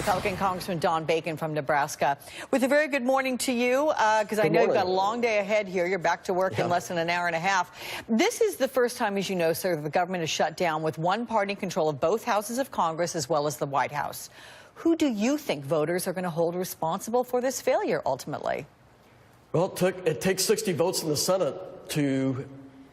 Republican Congressman Don Bacon from Nebraska. With a very good morning to you, because I know you've got a long day ahead here. You're back to work in less than an hour and a half. This is the first time, as you know, sir, the government is shut down with one party in control of both houses of Congress as well as the White House. Who do you think voters are going to hold responsible for this failure ultimately? Well, it takes 60 votes in the Senate to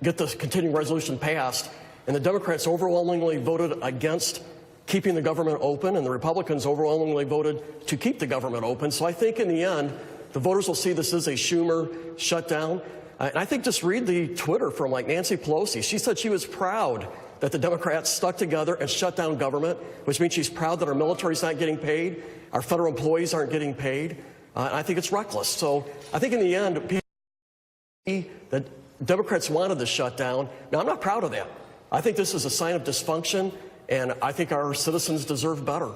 get this continuing resolution passed, and the Democrats overwhelmingly voted against keeping the government open, and the Republicans overwhelmingly voted to keep the government open. So I think in the end, the voters will see this as a Schumer shutdown. And I think just read the Twitter from like Nancy Pelosi. She said she was proud that the Democrats stuck together and shut down government, which means she's proud that our military's not getting paid, our federal employees aren't getting paid. I think it's reckless. So I think in the end, the Democrats wanted the shutdown. Now, I'm not proud of that. I think this is a sign of dysfunction, and I think our citizens deserve better.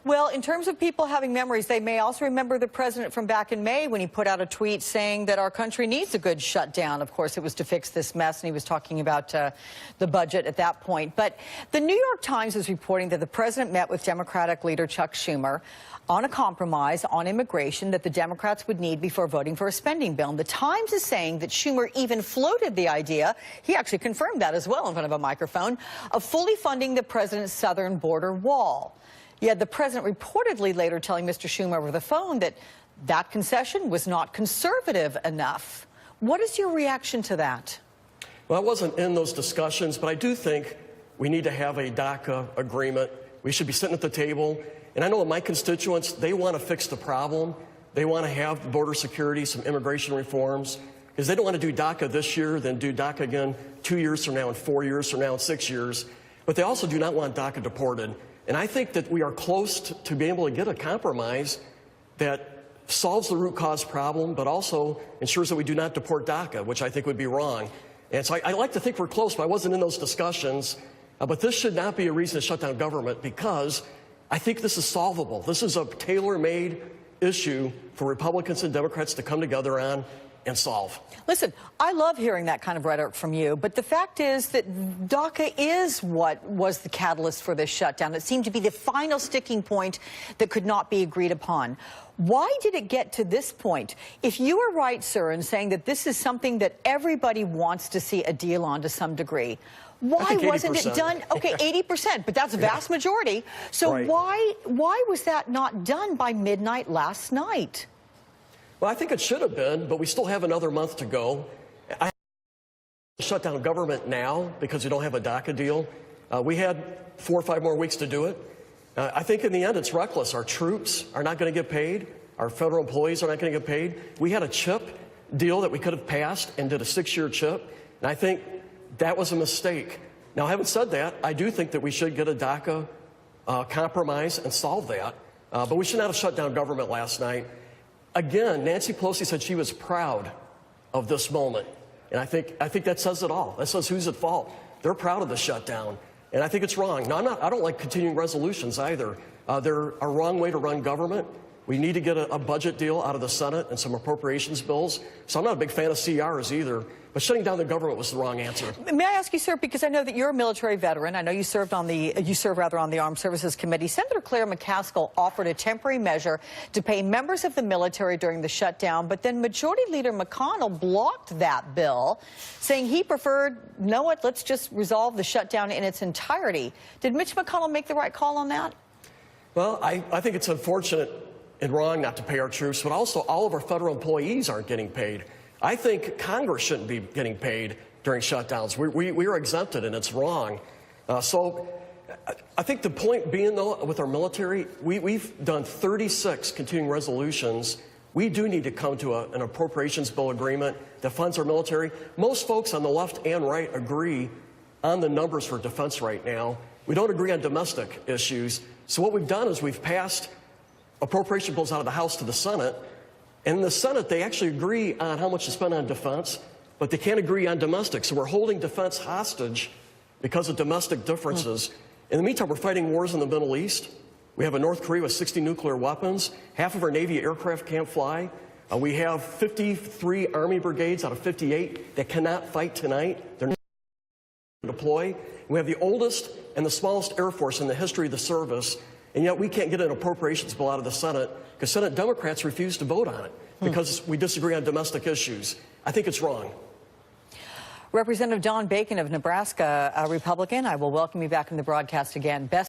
Well, in terms of people having memories, they may also remember the president from back in May when he put out a tweet saying that our country needs a good shutdown. Of course, it was to fix this mess, and he was talking about the budget at that point. But the New York Times is reporting that the president met with Democratic leader Chuck Schumer on a compromise on immigration that the Democrats would need before voting for a spending bill. And the Times is saying that Schumer even floated the idea, he actually confirmed that as well in front of a microphone, of fully funding the president's southern border wall. Yet the president reportedly later telling Mr. Schumer over the phone that that concession was not conservative enough. What is your reaction to that? Well, I wasn't in those discussions, but I do think we need to have a DACA agreement. We should be sitting at the table. And I know my constituents, they want to fix the problem. They want to have border security, some immigration reforms, because they don't want to do DACA this year, then do DACA again 2 years from now and 4 years from now and 6 years. But they also do not want DACA deported. And I think that we are close to being able to get a compromise that solves the root cause problem, but also ensures that we do not deport DACA, which I think would be wrong. And so I like to think we're close, but I wasn't in those discussions. But this should not be a reason to shut down government, because I think this is solvable. This is a tailor-made issue for Republicans and Democrats to come together on and solve. Listen, I love hearing that kind of rhetoric from you, but the fact is that DACA is what was the catalyst for this shutdown. It seemed to be the final sticking point that could not be agreed upon. Why did it get to this point? If you were right, sir, in saying that this is something that everybody wants to see a deal on to some degree, why wasn't it done? Okay, 80%, but that's a vast majority. So why was that not done by midnight last night? Well, I think it should have been, but we still have another month to go. I shut down government now because we don't have a DACA deal. We had 4 or 5 more weeks to do it. I think in the end it's reckless. Our troops are not going to get paid. Our federal employees are not going to get paid. We had a chip deal that we could have passed and did a 6-year chip, and I think that was a mistake. Now, having said that, I do think that we should get a DACA compromise and solve that, but we should not have shut down government last night. Again, Nancy Pelosi said she was proud of this moment, and I think that says it all. That says who's at fault. They're proud of the shutdown, and I think it's wrong. Now, I don't like continuing resolutions either. They're a wrong way to run government. We need to get a budget deal out of the Senate and some appropriations bills. So I'm not a big fan of CRs either, but shutting down the government was the wrong answer. May I ask you, sir, because I know that you're a military veteran. I know you serve on the Armed Services Committee. Senator Claire McCaskill offered a temporary measure to pay members of the military during the shutdown, but then Majority Leader McConnell blocked that bill, saying he preferred, you know what, let's just resolve the shutdown in its entirety. Did Mitch McConnell make the right call on that? Well, I think it's unfortunate and wrong not to pay our troops, but also all of our federal employees aren't getting paid. I think Congress shouldn't be getting paid during shutdowns. We are exempted, and it's wrong. So I think the point being, though, with our military, we've done 36 continuing resolutions. We do need to come to an appropriations bill agreement that funds our military. Most folks on the left and right agree on the numbers for defense right now. We don't agree on domestic issues. So what we've done is we've passed appropriation bills out of the House to the Senate. And in the Senate, they actually agree on how much to spend on defense, but they can't agree on domestic. So we're holding defense hostage because of domestic differences. In the meantime, we're fighting wars in the Middle East. We have a North Korea with 60 nuclear weapons. Half of our Navy aircraft can't fly. We have 53 Army brigades out of 58 that cannot fight tonight. They're not deploy. We have the oldest and the smallest Air Force in the history of the service. and yet we can't get an appropriations bill out of the Senate because Senate Democrats refuse to vote on it because we disagree on domestic issues. I think it's wrong. Representative Don Bacon of Nebraska, a Republican, I will welcome you back in the broadcast again. Best